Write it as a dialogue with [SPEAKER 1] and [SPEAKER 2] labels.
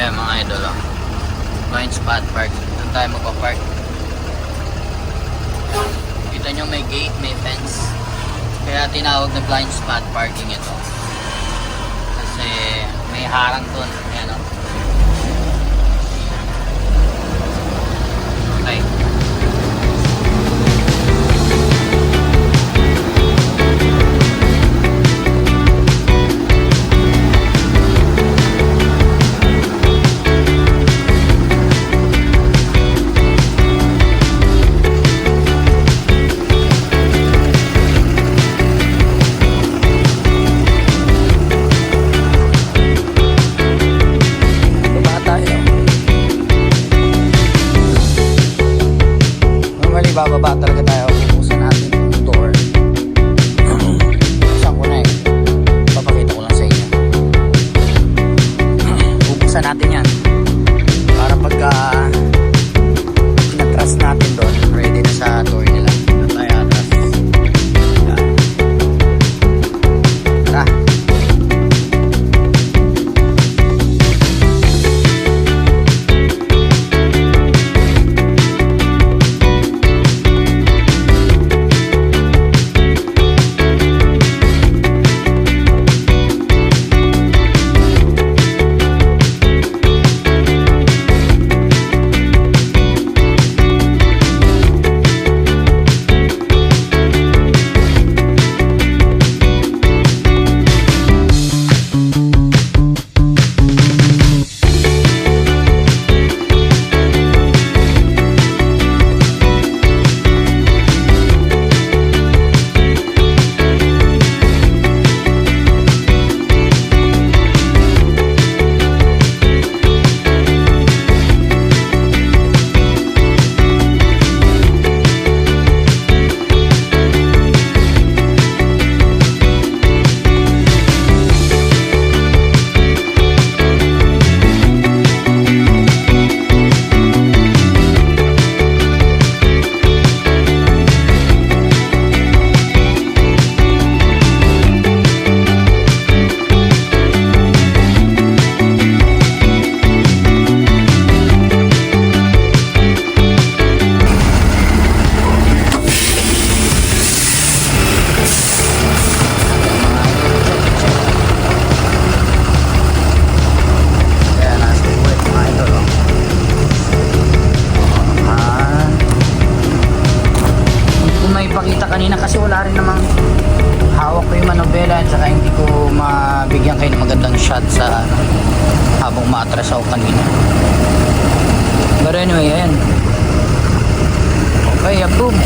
[SPEAKER 1] Ayan mga idol, oh. Blind spot park. Doon tayo magpa-park. Kita nyo may gate, may fence. Kaya tinawag na blind spot parking ito. Kasi may harang doon. Ayan, oh. Okay.
[SPEAKER 2] Bababa talaga tayo. Buksan natin yung door. Buksan ko na eh. Papakita ko lang sa inyo. Bubuksan natin yan para pagka pinatras natin doon, ready na sa door nila. Doon tayo atras. Tara. Ipakita kanina kasi wala rin namang hawak ko yung manobela at saka hindi ko mabigyan kayo ng magandang shot sa habang maatras ako kanina. But anyway, ayan. Okay, approve.